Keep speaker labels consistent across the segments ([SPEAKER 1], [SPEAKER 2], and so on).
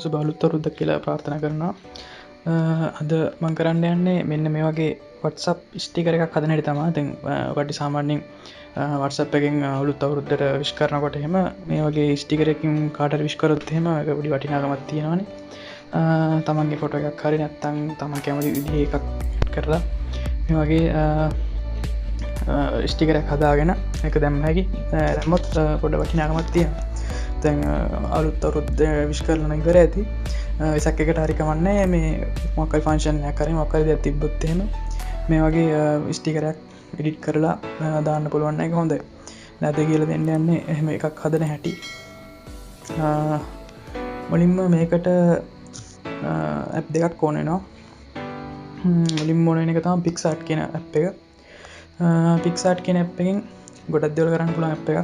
[SPEAKER 1] සුබ අලුත් අවුරුද්දක් කියලා ප්‍රාර්ථනා කරනවා. අද මම කරන්න යන්නේ මෙන්න මේ වගේ WhatsApp ස්ටිකර් එකක් හදන හැටි තමයි. දැන් ඔකට සාමාන්‍යයෙන් WhatsApp එකෙන් අලුත් අවුරුද්දට විශ් කරනකොට එහෙම මේ වගේ ස්ටිකර් එකකින් කාටට විශ් කරොත් එහෙම ඒක පොඩි වටිනාකමක් තියෙනවානේ. තමන්ගේ ෆොටෝ එකක් හරි නැත්නම් තමන් කැමති විදිහේ එකක් කරලා මේ වගේ ස්ටිකර් එකක් හදාගෙන ඒක දැම්ම හැකි. දැම්මොත් පොඩ වටිනාකමක් තියෙනවා. දැන් අලුත් අවුරුද්ද විශ් කරලා ඉවර ඇති. වෙසක් එකට හරි කමන්නේ මේ මොකක් හරි ෆන්ක්ෂන් එකක් හරි මොකක් හරි දෙයක් තිබ්බොත් එහෙම මේ වගේ ස්ටිකර් එකක් එඩිට් කරලා දාන්න පුළුවන් එක හොඳයි. නැද කියලා දෙන්න යන්නේ එහෙම එකක් හදන හැටි. මුලින්ම මේකට ඇප් දෙකක් ඕන වෙනවා. මුලින්ම ඕන වෙන එක තමයි PicsArt කියන ඇප් එක. PicsArt කියන ඇප් එකෙන් ගොඩක් දේවල් කරන්න පුළුවන් ඇප් එකක්.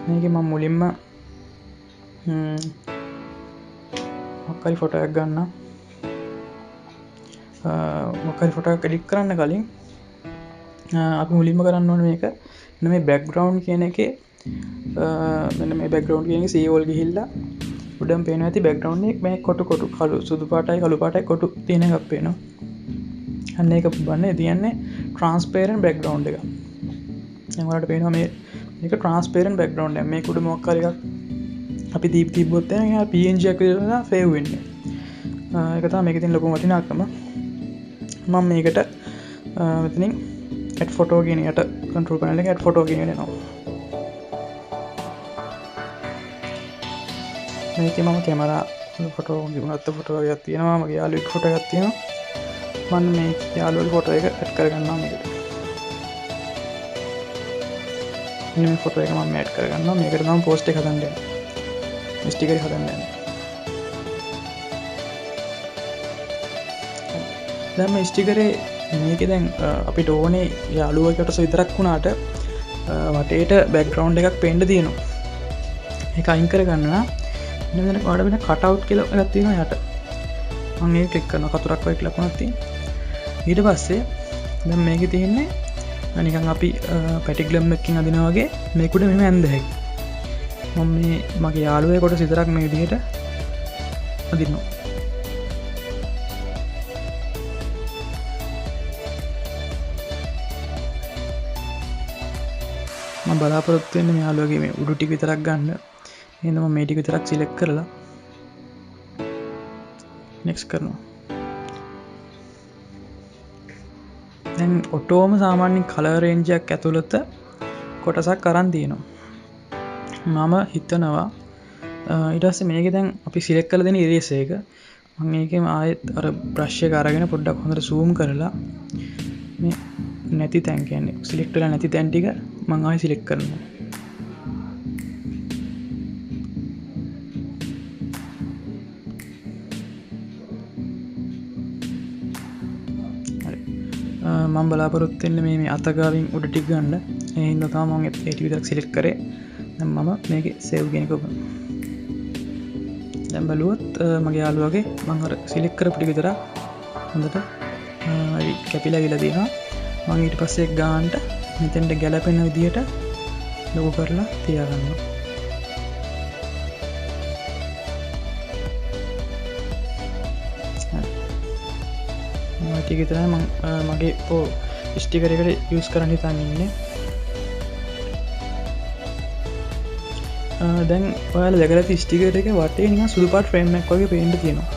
[SPEAKER 1] මේකේ මම මුලින්ම මොකක්හරි ෆොටෝ එකක් ගන්න. මොකක්හරි ෆොටෝ එකක් එඩිට් කරන්න කලින් අපි මුලින්ම කරන්න ඕනේ මේක මෙන්න මේ බෑග්ග්‍රවුන්ඩ් කියන එකේ මෙන්න මේ බෑග්ග්‍රවුන්ඩ් කියන එකේ සීවෝල් ගිහිල්ලා උඩම් පේනවා ඇති බෑග්ග්‍රවුන්ඩ් එක මේ කොටු කළු සුදු පාටයි කළු පාටයි කොටු තියෙන එකක් පේනවා. අන්න ඒක බන්නේ තියන්නේ ට්‍රාන්ස්පේරන්ට් බෑග්ග්‍රවුන්ඩ් එක. දැන් ඔයාලට පේනවා මේක ට්‍රාන්ස්පේරන්ට් බෑග්ග්‍රවුන්ඩ් එක. මේක උඩ මොකක් හරි එකක් අපි තිබ්බොත් එහෙනම් PNG එකක් විදිහට සේව් වෙන්නේ. ඒක තමයි මේකේ තියෙන ලොකුම වටිනාකම. මම මේකට මෙතනින් add photo කියන එකට control panel එකේ add photo කියන එක එනවා. මේකේ මම කැමරා ෆොටෝ ගත්ත ෆොටෝ එකක් තියෙනවා. මගේ යාළුවෙක් ෆොටෝ එකක් තියෙනවා. මම මේ යාළුවගේ ෆොටෝ එක add කරගන්නවා මේකට. මේ ෆොටෝ එක මම add කරගන්නවා. මේකට නම් post එක හදන්න යනවා. ස්ටිකර් හදන්න යනවා. දැන් මේ ස්ටිකරේ මේකේ දැන් අපිට ඕනේ යාළුවෙකුට විතරක් වුණාට වටේට බෑග්ග්‍රවුන්ඩ් එකක් පේන්න තියෙනවා. ඒක අයින් කරගන්න නම් මෙන්න ඔයාලට වෙන කට් අවුට් කියලා එකක් තියෙනවා යට. මම ඒක ක්ලික් කරනවා. කතුරක් වගේ ලකුණක් තියෙනවා. ඊට පස්සේ දැන් මේකේ තියෙන්නේ නිකන් අපි පැටි ග්ලම් එකකින් අදිනවා වගේ මේකුඩ මෙහෙම ඇඳ හැකියි. මම මේ මගේ යාළුවේ කොටස විතරක් මේ විදිහට අදිනවා. මම බලාපොරොත්තු වෙන්නේ මේ යාළුවගේ මේ උඩු ටික විතරක් ගන්න. එහෙනම් මම මේ ටික විතරක් සිලෙක්ට් කරලා next කරනවා. දැන් ඔටෝම සාමාන්‍යයෙන් කලර් රේන්ජ් එකක් ඇතුළත කොටසක් අරන් තියෙනවා. මම හිතනවා ඊට පස්සේ මේකේ දැන් අපි සිලෙක්ට් කරලා දෙන ඉරේස් එක මම ඒකෙම ආයෙත් අර බ්‍රෂ් එක අරගෙන පොඩ්ඩක් හොඳට zoom කරලා මේ නැති තැන් කියන්නේ සිලෙක්ට් වෙලා නැති තැන් ටික මම ආයෙ සිලෙක්ට් කරනවා. හරි. මම බලාපොරොත්තු වෙන්නේ මේ අතගාවින් උඩ ටික ගන්න. ඒ හින්දා තමයි මම ඒ ටික විතරක් සිලෙක්ට් කරේ. දැන් මම මේකේ save කියන එක ඔබ දැන් බලුවොත් මගේ යාළුවගේ මම අර සිලෙක්ට් කරපු ටික විතර හොඳට හරි කැපිලා ගිහලා තියෙනවා. මම ඊට පස්සේ ගානට මෙතෙන්ට ගැලපෙන විදිහට ලොකු කරලා තියාගන්නවා. හරි. මම ටික විතරයි මම මගේ ස්ටිකර් එකට යූස් කරන්න හිතන් ඉන්නේ. දැන් ඔයාලා දැකලා තියෙන ස්ටිකර් එක වටේ නිකන් සුදු පාට ෆ්‍රේම් එකක් වගේ පේන්න තියෙනවා.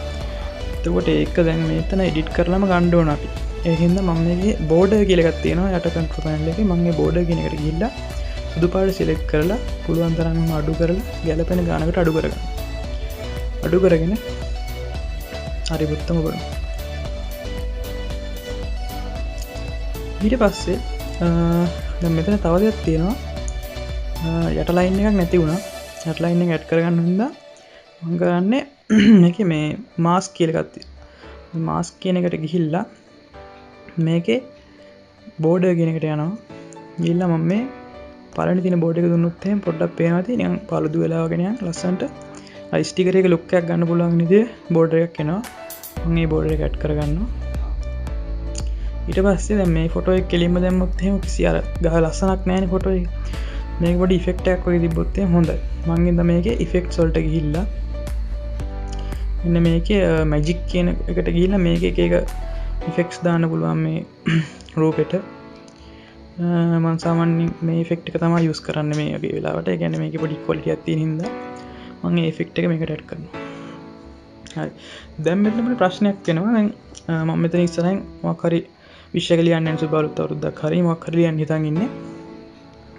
[SPEAKER 1] එතකොට ඒක දැන් මෙතන එඩිට් කරලාම ගන්න ඕන අපි. ඒ හින්දා මම මේකේ බෝඩර් කියලා එකක් තියෙනවා යට කන්ට්‍රෝල් පැනල් එකේ. මම මේ බෝඩර් කියන එකට ගිහිල්ලා සුදු පාට සිලෙක්ට් කරලා පුළුවන් තරම් අඩු කරලා ගැලපෙන ගානකට අඩු කරගන්න. අඩු කරගෙන හරි පුත්තම බලමු. ඊට පස්සේ දැන් මෙතන තව දෙයක් තියෙනවා. යට ලයින් එකක් නැති වුණා. යට ලයින් එක ඇඩ් කරගන්න හින්දා මම කරන්නේ මේකේ මේ මාස්ක් කියලා එකක් තියෙනවා. මාස්ක් කියන එකට ගිහිල්ලා මේකේ බෝඩර් කියන එකට යනවා. ගිහිල්ලා මම මේ පළවෙනි තියෙන බෝඩර් එක දුන්නොත් එහෙනම් පොඩ්ඩක් පේනවා තියෙන නිකන් පාළුදු වෙලා වගේ නිකන් ලස්සනට අයි ස්ටිකර් එකේ ලුක් එකක් ගන්න පුළුවන් විදිහේ බෝඩර් එකක් එනවා. මම මේ බෝඩර් එක ඇඩ් කරගන්නවා. ඊට පස්සේ දැන් මේ ෆොටෝ එක කෙලින්ම දැම්මොත් එහෙම කිසි අර ගහ ලස්සනක් නැහැනේ ෆොටෝ එක. මේක පොඩි ඉෆෙක්ට් එකක් වගේ තිබ්බොත් එහෙම හොඳයි. මම ඉතින් මේකේ ඉෆෙක්ට්ස් වලට ගිහිල්ලා මෙන්න මේකේ මැජික් කියන එකට ගිහිල්ලා මේක එක ඉෆෙක්ට්ස් දාන්න පුළුවන් මේ රූපෙට. මම සාමාන්‍යයෙන් මේ ඉෆෙක්ට් එක තමයි යූස් කරන්නේ මේ වගේ වෙලාවට. ඒ කියන්නේ මේකේ පොඩි ක්වොලිටි එකක් තියෙන හින්දා මම මේ ඉෆෙක්ට් එක මේකට ඇඩ් කරනවා. හරි. දැන් මෙතන පොඩි ප්‍රශ්නයක් එනවා. දැන් මම මෙතන ඉස්සරහින් මොකක් හරි විශ් එක ලියන්න යන සුබ අලුත් අවුරුද්දක් හරි මොකක් හරි ලියන්න හිතන් ඉන්නේ.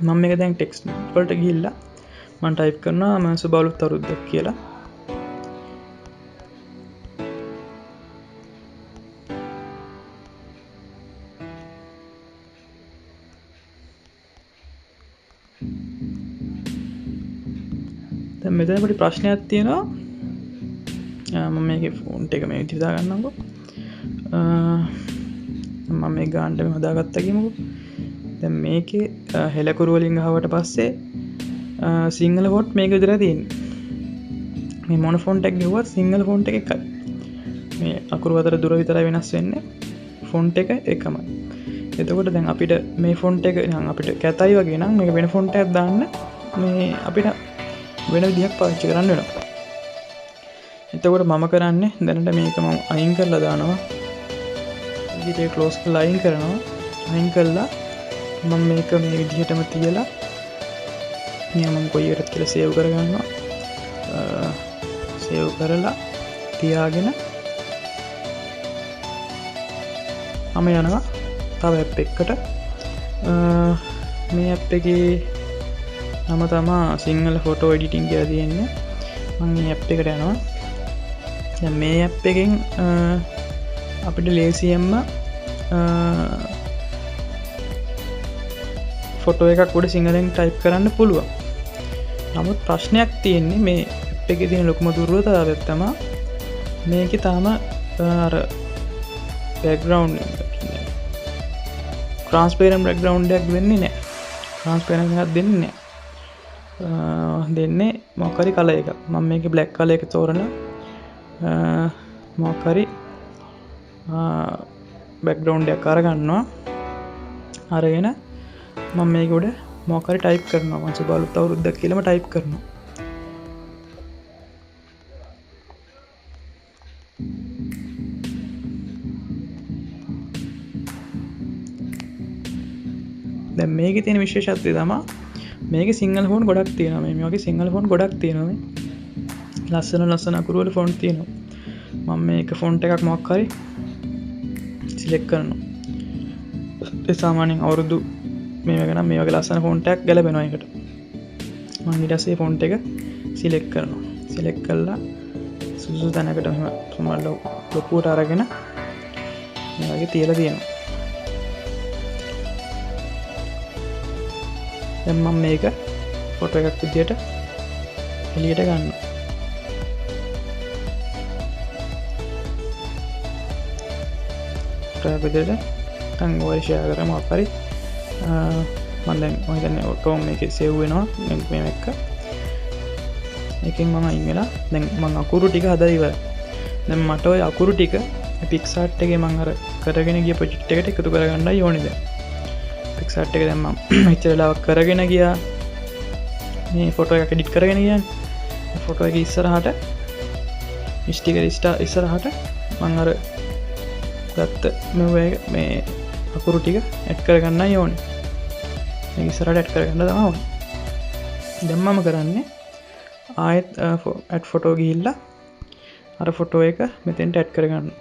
[SPEAKER 1] මම මේක දැන් ටෙක්ස්ට් වලට ගිහිල්ලා මම ටයිප් කරනවා මම සුබ අලුත් අවුරුද්දක් කියලා. දැන් මෙතන පොඩි ප්‍රශ්නයක් තියෙනවා. මම මේකේ ෆොන්ට් එක මේ විදිහට දාගන්නම්කෝ. මම මේ ගානට මේ හදාගත්තා කියමුකෝ. දැන් මේකේ හෙලකුරු වලින් ගහවට පස්සේ සිංහල ෆොන්ට් මේක විතරයි තියෙන්නේ. මේ මොන ෆොන්ට් එක ගහුවත් සිංහල ෆොන්ට් එක එකයි. මේ අකුරු අතර දුර විතරයි වෙනස් වෙන්නේ. ෆොන්ට් එක එකමයි. එතකොට දැන් අපිට මේ ෆොන්ට් එක නම් අපිට කැතයි වගේ නම් මේක වෙන ෆොන්ට් එකක් දාන්න මේ අපිට වෙන විදිහක් පාවිච්චි කරන්න වෙනවා. එතකොට මම කරන්නේ දැනට මේක මම අයින් කරලා දානවා. විදිහට ක්ලෝස් කරලා අයින් කරනවා. අයින් කළා මම මේක මේ විදිහටම තියලා මම කොයි එකටද කියලා සේව් කරගන්නවා. සේව් කරලා තියාගෙන මම යනවා තව ඇප් එකකට. මේ ඇප් එකේ නම තමයි සිංහල ෆොටෝ එඩිටින් කියලා තියෙන්නේ. මම මේ ඇප් එකට යනවා. දැන් මේ ඇප් එකෙන් අපිට ලේසියෙන්ම ෆොටෝ එකක් උඩ සිංහලෙන් ටයිප් කරන්න පුළුවන්. නමුත් ප්‍රශ්නයක් තියෙන්නේ මේ ඇප් එකේ තියෙන ලොකුම දුර්වලතාවයක් තමයි මේකේ තාම අර බෑග්ග්‍රවුන්ඩ් ට්‍රාන්ස්පේරන්ට් බෑග්ග්‍රවුන්ඩ් එකක් දෙන්නේ නැහැ. ට්‍රාන්ස්පේරන්ට් එකක් දෙන්නේ නැහැ. දෙන්නේ මොකක් හරි කලර් එකක්. මම මේකේ බ්ලැක් කලර් එක තෝරලා මොකක් හරි බෑග්ග්‍රවුන්ඩ් එකක් අරගන්නවා. අරගෙන මම මේක උඩ මොකක් හරි ටයිප් කරනවා. මම සුබ අලුත් අවුරුද්දක් කියලාම ටයිප් කරනවා. දැන් මේකේ තියෙන විශේෂත්වය තමයි මේකේ සිංහල ෆොන්ට් ගොඩක් තියෙනවා. මේ වගේ සිංහල ෆොන්ට් ගොඩක් තියෙනවා. ලස්සන අකුරු වල ෆොන්ට් තියෙනවා. මම මේක ෆොන්ට් එකක් මොකක් හරි සිලෙක්ට් කරනවා. ඒ සාමාන්‍යයෙන් අවුරුදු මේක නම් මේ වගේ ලස්සන ෆොන්ට් එකක් ගැලපෙනවා ඒකට. මම ඊට පස්සේ ෆොන්ට් එක සිලෙක්ට් කරනවා. සිලෙක්ට් කළා සුසු තැනකට මෙහෙම සමහර ලොකුවට අරගෙන මේ වගේ තියලා තියෙනවා. දැන් මම මේක ෆොටෝ එකක් විදියට එළියට ගන්නවා. ෆොටෝ එක විදියට දැන් ඔය ෂෙයා කරමු අපරි. මම දැන් මම හිතන්නේ ඔටෝම මේකේ සේව් වෙනවා මේ එක. එකෙන් මම අයින් වෙලා දැන් මම අකුරු ටික හදලා ඉවරයි. දැන් මට ওই අකුරු ටික පික්සාර්ට් එකේ මම අර කරගෙන ගිය ප්‍රොජෙක්ට් එකට එකතු කරගන්නයි ඕනේ දැන්. පික්සාර්ට් එක දැන් මම මෙච්චර වෙලාවක් කරගෙන ගියා. මේ ෆොටෝ එක එඩිට් කරගෙන ගියානේ. ෆොටෝ එක ඉස්සරහට ස්ටිකර් ඉස්සරහට මම අර ගත්ත මේ අකුරු ටික ඇඩ් කරගන්නයි ඕනේ. මේක ඉස්සරහට ඇඩ් කරගන්න තමයි ඕනේ. දැන් මම කරන්නේ ආයෙත් ඇඩ් ෆොටෝ ගිහිල්ලා අර ෆොටෝ එක මෙතෙන්ට ඇඩ් කරගන්න.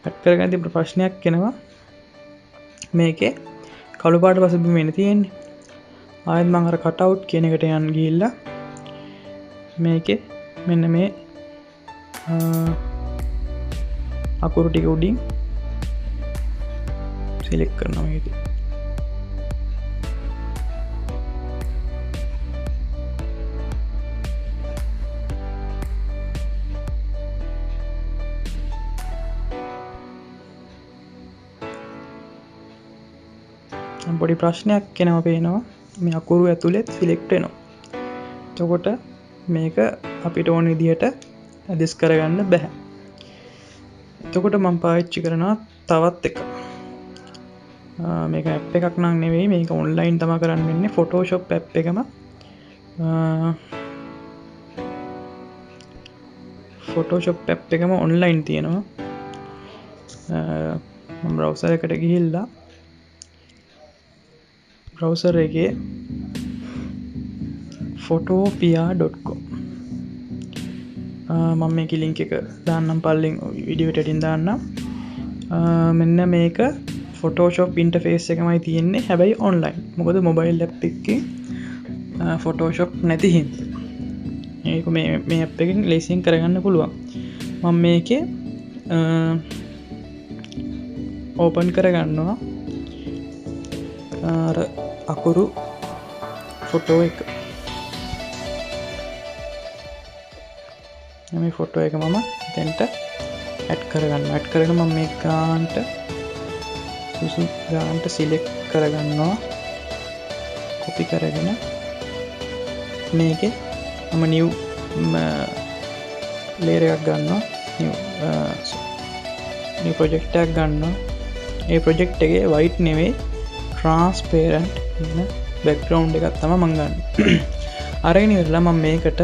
[SPEAKER 1] ඇඩ් කරගන්න තිබුණ ප්‍රශ්නයක් එනවා. මේකේ කළු පාට පසුබිම වෙන තියෙන්නේ. ආයෙත් මම අර කට් අවුට් කියන එකට යන්න ගිහිල්ලා මේකේ මෙන්න මේ අකුරු ටික උඩින් සිලෙක්ට් කරනවා මේකේ. පොඩි ප්‍රශ්නයක් එනවා පේනවා මේ අකුරු ඇතුළෙත් සිලෙක්ට් වෙනවා. එතකොට මේක අපිට ඕන විදිහට ඇඩ්ජස්ට් කරගන්න බෑ. එතකොට මම පාවිච්චි කරනවා තවත් එකක්. මේක ඇප් එකක් නම් නෙවෙයි, මේක ඔන්ලයින් තමයි කරන්න වෙන්නේ. Photoshop ඇප් එකම Photoshop app එකම online තියෙනවා. මම browser එකට ගිහිල්ලා browser එකේ photopia.com මම මේකේ link එක දාන්නම් පල්ලෙන් වීඩියෝ එකට එටින් දාන්නම්. මෙන්න මේක Photoshop interface එකමයි තියෙන්නේ. හැබැයි online. මොකද mobile app එකකින් Photoshop නැති හින්දා. මේක මේ app එකෙන් ලේසියෙන් කරගන්න පුළුවන්. මම මේකේ open කරගන්නවා. අර අකුරු ෆොටෝ එක. මේ ෆොටෝ එක මම දැන්ට ඇඩ් කරගන්නවා. ඇඩ් කරගෙන මම මේ ගානට සිලෙක්ට් කරගන්නවා. කොපි කරගෙන මේකේ මම new layer එකක් ගන්නවා. new project එකක් ගන්නවා. ඒ project එකේ white නෙවෙයි transparent වෙන background එකක් තමයි මම ගන්න. අරගෙන ඉවරලා මම මේකට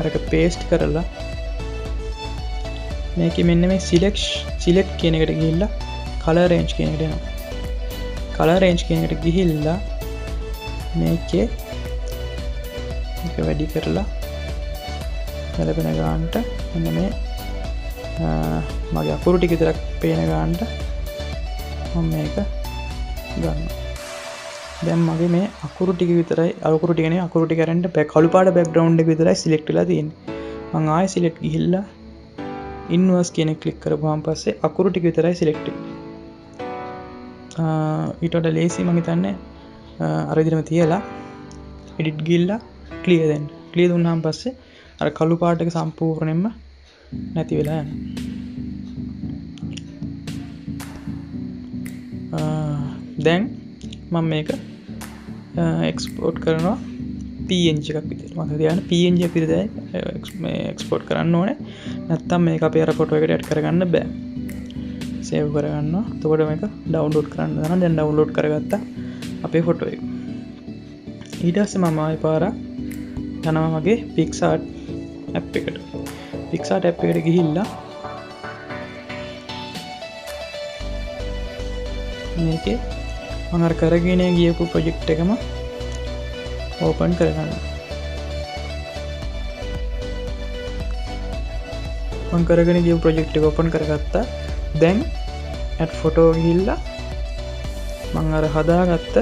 [SPEAKER 1] අරක paste කරලා මේකේ මෙන්න මේ select කියන එකට ගිහිල්ලා color range කියන එකට යනවා. color range කියන එකට ගිහිල්ලා මේකේ මේක වැඩි කරලා ලැබෙන ගානට මෙන්න මේ මගේ අකුරු ටික විතරක් පේන ගානට මම මේක ගන්නවා. දැන් මගේ මේ අකුරු ටික විතරයි අකුරු ටික නේ අකුරු ටික අරන්න කළු පාට background එක විතරයි select වෙලා තියෙන්නේ. මම ආයෙ select ගිහිල්ලා inverse කියන එක click කරපුවාන් පස්සේ අකුරු ටික විතරයි select වෙන්නේ. ඊට වඩා ලේසි මම හිතන්නේ අර විදිහම තියලා edit ගිහිල්ලා clear දෙන්න. clear දුන්නාන් පස්සේ අර කළු පාට එක සම්පූර්ණයෙන්ම නැති වෙලා යනවා. දැන් මම මේක එක්ස්පෝර්ට් කරනවා PNG එකක් විදිහට. මම හිතන්නේ PNG එක විදිහට මේ එක්ස්පෝර්ට් කරන්න ඕනේ. නැත්නම් මේක අපේ අර ෆොටෝ එකට ඇඩ් කරගන්න බෑ. සේව් කරගන්නවා. එතකොට මේක ඩවුන්ලෝඩ් කරන්න දානවා. දැන් ඩවුන්ලෝඩ් කරගත්තා අපේ ෆොටෝ එක. ඊට පස්සේ මම ආයෙ පාරක් යනවා මගේ PixArt app එකට. PixArt app එකට ගිහිල්ලා මේකේ මම අර කරගෙන ගියපු ප්‍රොජෙක්ට් එකම ඕපන් කරගන්නවා. මම කරගෙන ගියපු ප්‍රොජෙක්ට් එක ඕපන් කරගත්තා. දැන් add photo ගිහිල්ලා මම අර හදාගත්ත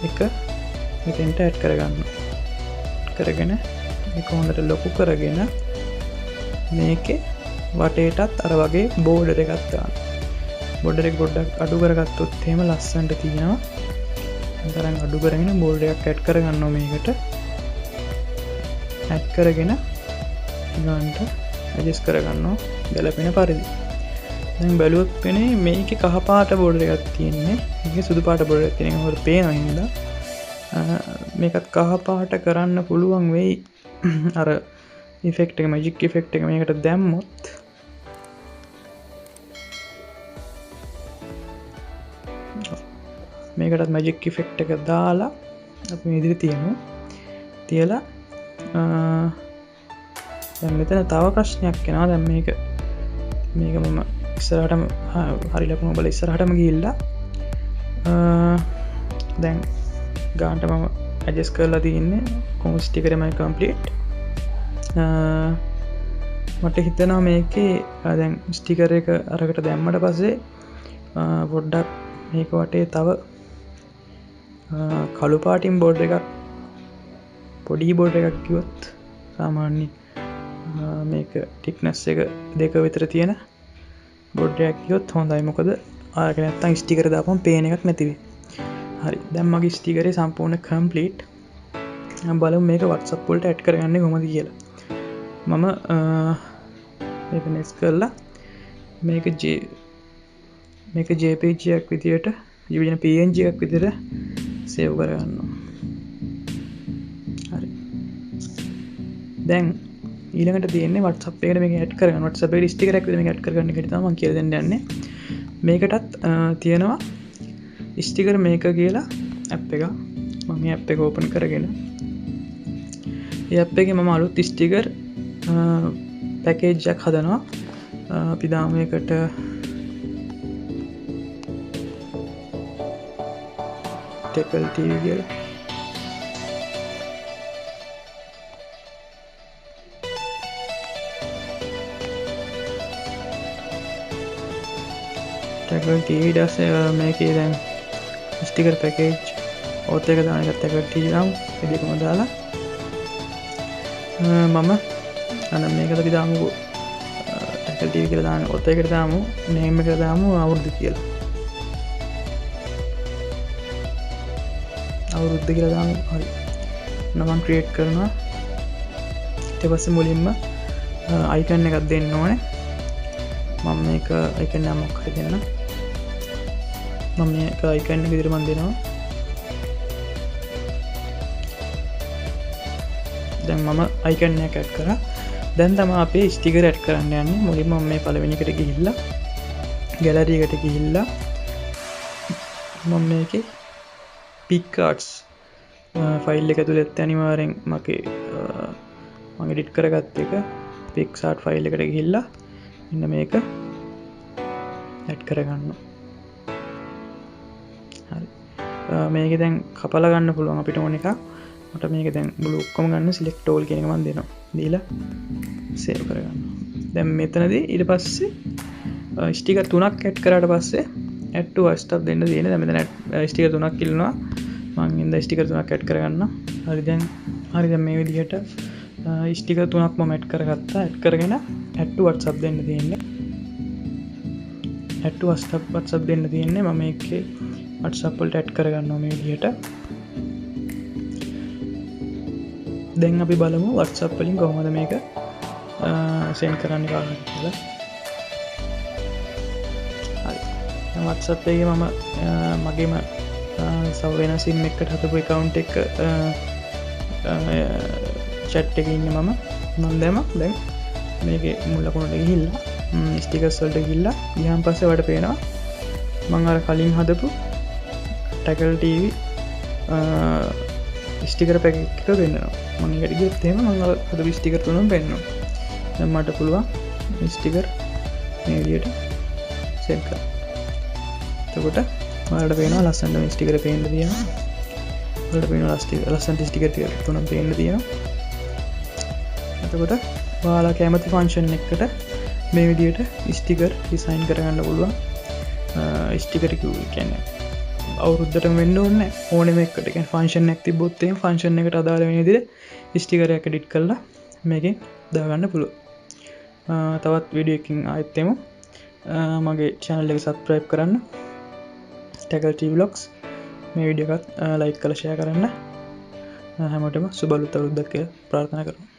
[SPEAKER 1] එක මෙතෙන්ට ඇඩ් කරගන්නවා. කරගෙන මේක හොඳට ලොකු කරගෙන මේකේ වටේටත් අර වගේ බෝඩර් එකක් දාන්න. බෝඩර් එක පොඩ්ඩක් අඩු කරගත්තොත් එහෙම ලස්සනට තියෙනවා. අතරන් අඩු කරගෙන බෝඩර් එකක් ඇඩ් කරගන්නවා මේකට. ඇඩ් කරගෙන ගන්නට ඇඩ්ජස්ට් කරගන්නවා ගැලපෙන පරිදි. දැන් බැලුවොත් වෙන්නේ මේකේ කහ පාට බෝඩර් එකක් තියෙන්නේ. මේකේ සුදු පාට බෝඩර් එකක් තියෙනවා. මොකද පේනවා හින්දා. මේකත් කහ පාට කරන්න පුළුවන් වෙයි. අර ඉෆෙක්ට් එක මැජික් ඉෆෙක්ට් එක මේකට දැම්මොත් මේකටත් මැජික් ඉෆෙක්ට් එක දාලා අපි මේ විදිහට තියලා දැන් මෙතන තව ප්‍රශ්නයක් එනවා. දැන් මේක මම ඉස්සරහටම හරි ලකුණු බල ඉස්සරහටම ගිහිල්ලා දැන් ගානට මම ඇඩ්ජස්ට් කරලා තියෙන්නේ කොහොම ස්ටිකර් එකමයි කම්ප්ලීට්. මට හිතෙනවා මේකේ දැන් ස්ටිකර් එක අරකට දැම්මට පස්සේ පොඩ්ඩක් මේක වටේ තව කළු පාටින් බෝඩ් එකක් පොඩි බෝඩ් එකක් කිව්වොත් සාමාන්‍යයෙන් මේක ටික්නස් එක 2 විතර තියෙන බෝඩ් එකක් කිව්වොත් හොඳයි. මොකද ආයක නැත්තම් ස්ටිකර් දාපුවම පේන එකක් නැති වෙයි. හරි. දැන් මගේ ස්ටිකරේ සම්පූර්ණ කම්ප්ලීට්. බලමු මේක WhatsApp වලට ඇඩ් කරගන්නේ කොහොමද කියලා. මම මේක next කරලා මේක JPG එකක් විදියට PNG එකක් විදියට සේව් කරගන්නවා. හරි. දැන් ඊළඟට තියෙන්නේ WhatsApp එකට මේක ඇඩ් කරගන්න. WhatsApp එකේ ස්ටිකර් එකක් විදියට මේක ඇඩ් කරගන්න එක තමයි මම කියලා දෙන්න යන්නේ. මේකටත් තියෙනවා ස්ටිකර් මේක කියලා ඇප් එක. මම මේ ඇප් එක ඕපන් කරගෙන ඒ ඇප් එකේ මම අලුත් ස්ටිකර් පැකේජ්ජක් හදනවා අපි දාමයකට ටෙකල් ටීවී කියලා ටෙකල් ටීවී ඩස් මේකේ දැන් ස්ටිකර් පැකේජ් ඔත් එක දාන එකත් ටෙකල් ටීවී නම් ඒ දෙකම දාලා මම අන්න මේකද අපි දාමුකෝ ටෙකල් ටීවී කියලා දාන්න ඔත් එකට දාමු නේම් එක දාමු අවුරුදු කියලා අවුරුද්ද කියලා දාමු හරි නමන් ක්‍රියේට් කරනවා ඊට පස්සේ මුලින්ම අයිකන් එකක් දෙන්න ඕනේ මම මේක අයිකන් එක මොකක් හරි දෙන්න මම මේක අයිකන් එක විදිහට මම දෙනවා දැන් මම අයිකන් එක ඇඩ් කරා දැන් තමයි අපේ ස්ටිකර් ඇඩ් කරන්න යන්නේ මුලින්ම මම මේ පළවෙනි එකට ගිහිල්ලා ගැලරි එකට ගිහිල්ලා මම මේකේ පික් ආර්ට්ස් ෆයිල් එක ඇතුළේ අනිවාර්යෙන් මගේ මම එඩිට් කරගත්ත එක පික්ස් ආර්ට් ෆයිල් එකට ගිහිල්ලා මෙන්න මේක ඇඩ් කරගන්නවා හරි මේක දැන් කපලා ගන්න පුළුවන් අපිට ඕන එක මට මේක දැන් මුළු ඔක්කොම ගන්න සිලෙක්ට් ඕල් කියන එක මම දෙනවා දීලා සේව් කරගන්නවා දැන් මෙතනදී ඊට පස්සේ ස්ටිකර් 3ක් ඇඩ් කරාට පස්සේ add to WhatsApp දෙන්න තියෙන දැන් මෙතන ස්ටිකර් 3ක් ඉල්ලනවා මම ඉඳ ස්ටිකර් 3ක් ඇඩ් කරගන්න හරි දැන් මේ විදිහට ස්ටිකර් 3ක් මම ඇඩ් කරගත්තා ඇඩ් කරගෙන add to WhatsApp දෙන්න තියෙන්නේ add to WhatsApp දෙන්න තියෙන්නේ මම මේකේ WhatsApp වලට ඇඩ් කරගන්නවා මේ විදිහට දැන් අපි බලමු WhatsApp වලින් කොහොමද මේක send කරන්න කියලා WhatsApp එකේ මම මගේම වෙන සිම් එකකට හදපු account එක chat එකේ ඉන්නේ මම දැන් මේකේ මුල් ලකුණට ගිහිල්ලා stickers වලට ගිහිල්ලා ගියාන් පස්සේ ඔයාලට පේනවා මම අර කලින් හදපු ටැකල් ටීවී ස්ටිකර් පැකේජ් එක පෙන්නනවා මම ඒකට ගියොත් එහෙම මම හදපු ස්ටිකර් තුනම පෙන්නනවා දැන් මට පුළුවන් ස්ටිකර් මේ විදිහට සෙට් කරන්න එතකොට ඔයාලට පේනවා ලස්සනට මේ ස්ටිකර් පේන්න තියෙනවා ඔයාලට පේනවා ලස්සනට ස්ටිකර් ටික තුනක් පේන්න තියෙනවා එතකොට ඔයාලා කැමති ෆන්ක්ෂන් එකකට මේ විදිහට ස්ටිකර් ඩිසයින් කරගන්න පුළුවන් ස්ටිකර් කියන්නේ අවුරුද්දටම වෙන්න ඕනේ ඕනෙම එකකට කියන්නේ ෆන්ක්ෂන් එකක් තිබ්බොත් එහෙනම් ෆන්ක්ෂන් එකට අදාළ වෙන විදිහට ස්ටිකර් එකක් එඩිට් කරලා මේකෙන් දාගන්න පුළුවන් තවත් වීඩියෝ එකකින් ආයෙත් එමු මගේ channel එක subscribe කරන්න ටැකල් ටීවී vlogs මේ වීඩියෝ එකත් ලයික් කරලා ෂෙයා කරන්න හැමෝටම සුබ අලුත් අවුරුද්දක් කියලා ප්‍රාර්ථනා කරනවා